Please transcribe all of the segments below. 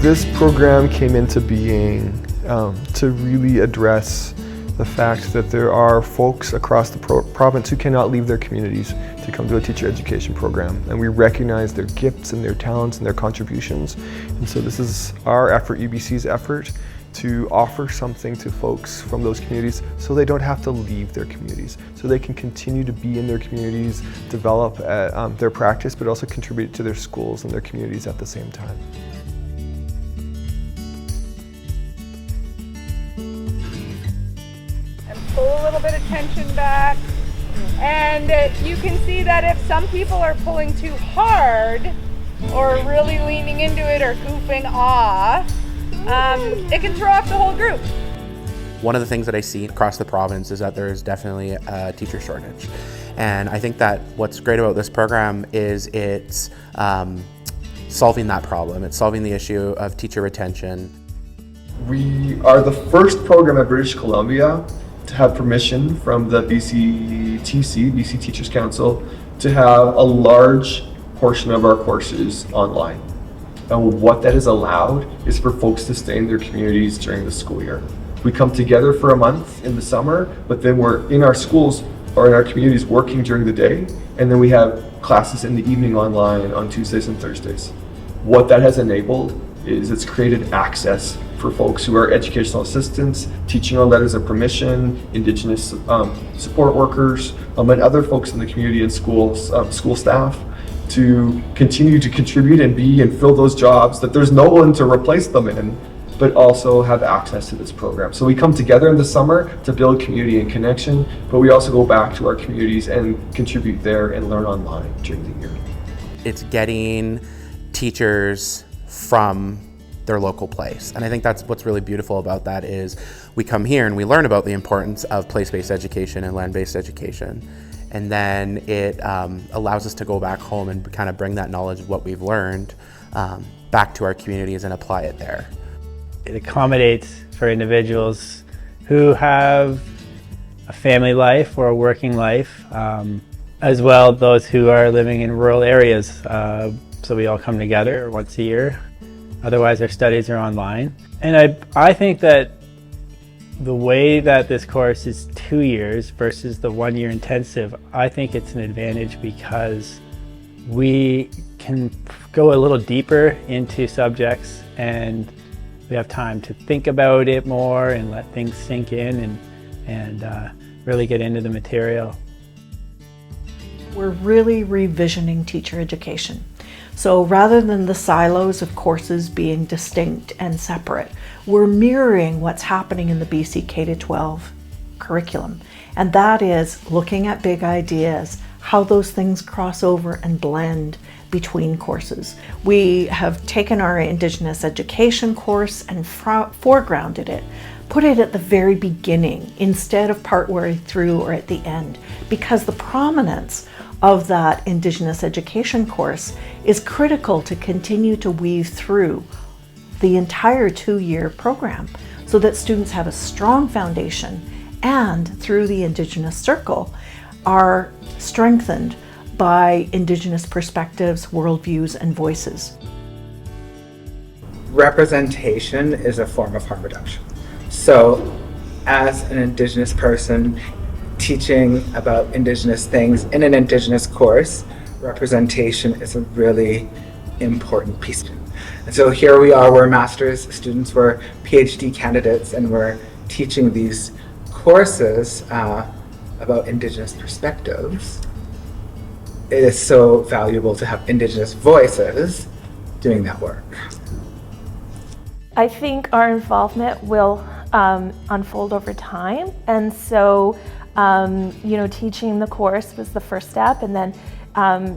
This program came into being to really address the fact that there are folks across the province who cannot leave their communities to come to a teacher education program. And we recognize their gifts and their talents and their contributions. And so this is our effort, UBC's effort, to offer something to folks from those communities so they don't have to leave their communities, so they can continue to be in their communities, develop their practice, but also contribute to their schools and their communities at the same time. Pull a little bit of tension back, and you can see that if some people are pulling too hard or really leaning into it or goofing off, it can throw off the whole group. One of the things that I see across the province is that there is definitely a teacher shortage, and I think that what's great about this program is it's solving that problem. It's solving the issue of teacher retention. We are the first program in British Columbia to have permission from the BC Teachers Council, to have a large portion of our courses online. And what that has allowed is for folks to stay in their communities during the school year. We come together for a month in the summer, but then we're in our schools or in our communities working during the day, and then we have classes in the evening online on Tuesdays and Thursdays. What that has enabled is it's created access for folks who are educational assistants, teaching on letters of permission, Indigenous support workers, and other folks in the community and schools, school staff, to continue to contribute and be and fill those jobs that there's no one to replace them in, but also have access to this program. So we come together in the summer to build community and connection, but we also go back to our communities and contribute there and learn online during the year. It's getting teachers from their local place. And I think that's what's really beautiful about that is we come here and we learn about the importance of place-based education and land-based education. And then it allows us to go back home and kind of bring that knowledge of what we've learned back to our communities and apply it there. It accommodates for individuals who have a family life or a working life, as well those who are living in rural areas. So we all come together once a year. Otherwise, our studies are online. And I think that the way that this course is 2 years versus the 1 year intensive, I think it's an advantage because we can go a little deeper into subjects and we have time to think about it more and let things sink in and really get into the material. We're really revisioning teacher education. So rather than the silos of courses being distinct and separate, we're mirroring what's happening in the BC K-12 curriculum. And that is looking at big ideas, how those things cross over and blend between courses. We have taken our Indigenous education course and foregrounded it, put it at the very beginning instead of partway through or at the end, because the prominence of that Indigenous education course is critical to continue to weave through the entire 2-year program so that students have a strong foundation and through the Indigenous circle are strengthened by Indigenous perspectives, worldviews, and voices. Representation is a form of harm reduction. So as an Indigenous person teaching about Indigenous things in an Indigenous course, representation is a really important piece. And so here we are, we're master's students, we're PhD candidates, and we're teaching these courses about Indigenous perspectives. It is so valuable to have Indigenous voices doing that work. I think our involvement will unfold over time, and so teaching the course was the first step, and then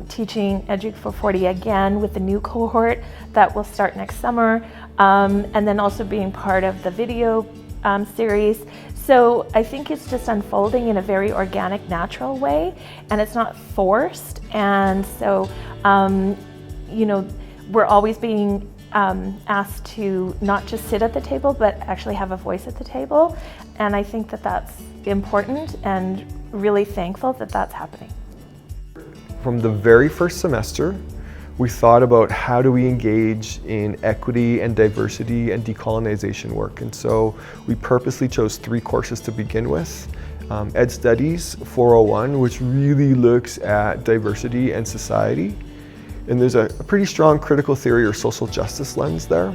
teaching Edu for 40 again with the new cohort that will start next summer, and then also being part of the video series. So I think it's just unfolding in a very organic, natural way, and it's not forced. And so, we're always being asked to not just sit at the table, but actually have a voice at the table. And I think that that's important and really thankful that that's happening. From the very first semester, we thought about how do we engage in equity and diversity and decolonization work. And so we purposely chose 3 courses to begin with. Ed Studies 401, which really looks at diversity and society. And there's a pretty strong critical theory or social justice lens there.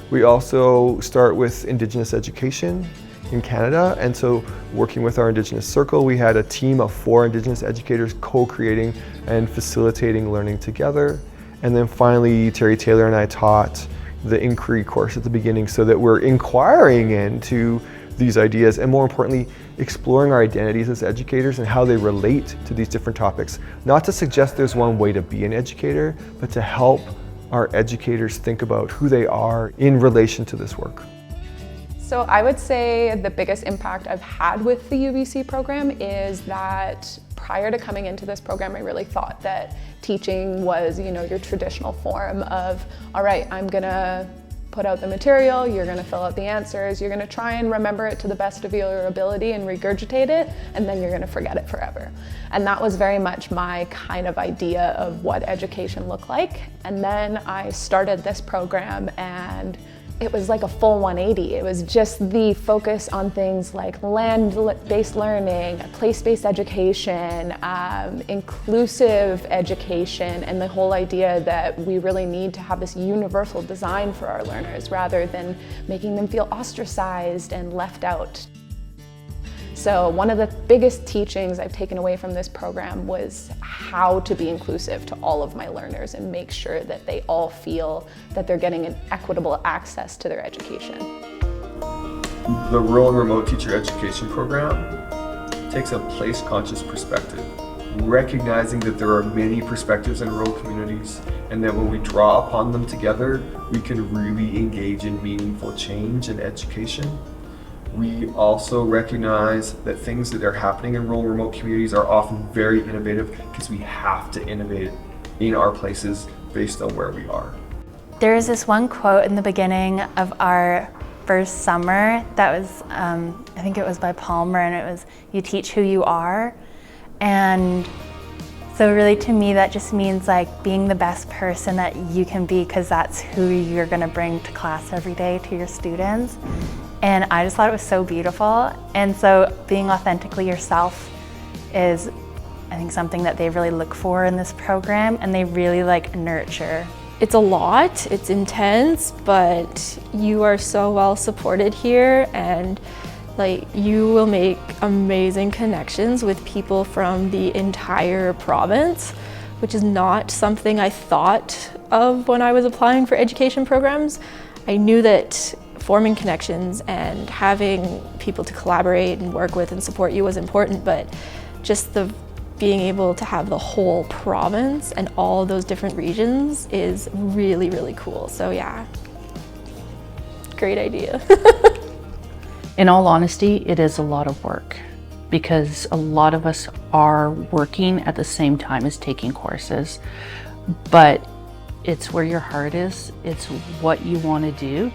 We also start with Indigenous education in Canada, and so working with our Indigenous Circle, we had a team of 4 Indigenous educators co-creating and facilitating learning together. And then finally, Terry Taylor and I taught the inquiry course at the beginning so that we're inquiring into these ideas and, more importantly, exploring our identities as educators and how they relate to these different topics. Not to suggest there's one way to be an educator, but to help our educators think about who they are in relation to this work. So I would say the biggest impact I've had with the UBC program is that prior to coming into this program, I really thought that teaching was, your traditional form of, all right, I'm gonna put out the material, you're gonna fill out the answers, you're gonna try and remember it to the best of your ability and regurgitate it, and then you're gonna forget it forever. And that was very much my kind of idea of what education looked like. And then I started this program and it was like a full 180. It was just the focus on things like land-based learning, place-based education, inclusive education, and the whole idea that we really need to have this universal design for our learners rather than making them feel ostracized and left out. So one of the biggest teachings I've taken away from this program was how to be inclusive to all of my learners and make sure that they all feel that they're getting an equitable access to their education. The Rural and Remote Teacher Education Program takes a place-conscious perspective, recognizing that there are many perspectives in rural communities and that when we draw upon them together, we can really engage in meaningful change in education. We also recognize that things that are happening in rural and remote communities are often very innovative because we have to innovate in our places based on where we are. There was this one quote in the beginning of our first summer that was, I think it was by Palmer, and it was, "You teach who you are." And so really to me that just means like being the best person that you can be, because that's who you're gonna bring to class every day to your students. And I just thought it was so beautiful. And so being authentically yourself is, I think, something that they really look for in this program, and they really nurture. It's a lot, it's intense, but you are so well supported here, and you will make amazing connections with people from the entire province, which is not something I thought of when I was applying for education programs. I knew that forming connections and having people to collaborate and work with and support you was important, but just the being able to have the whole province and all those different regions is really, really cool. So yeah, great idea. In all honesty, it is a lot of work because a lot of us are working at the same time as taking courses, but it's where your heart is, it's what you want to do.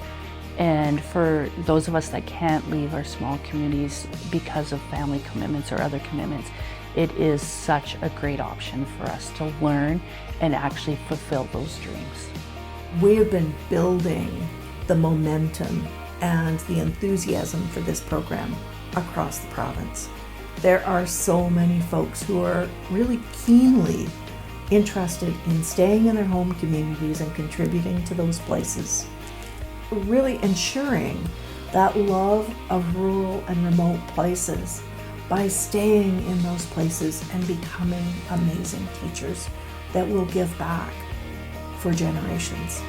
And for those of us that can't leave our small communities because of family commitments or other commitments, it is such a great option for us to learn and actually fulfill those dreams. We have been building the momentum and the enthusiasm for this program across the province. There are so many folks who are really keenly interested in staying in their home communities and contributing to those places. Really ensuring that love of rural and remote places by staying in those places and becoming amazing teachers that will give back for generations.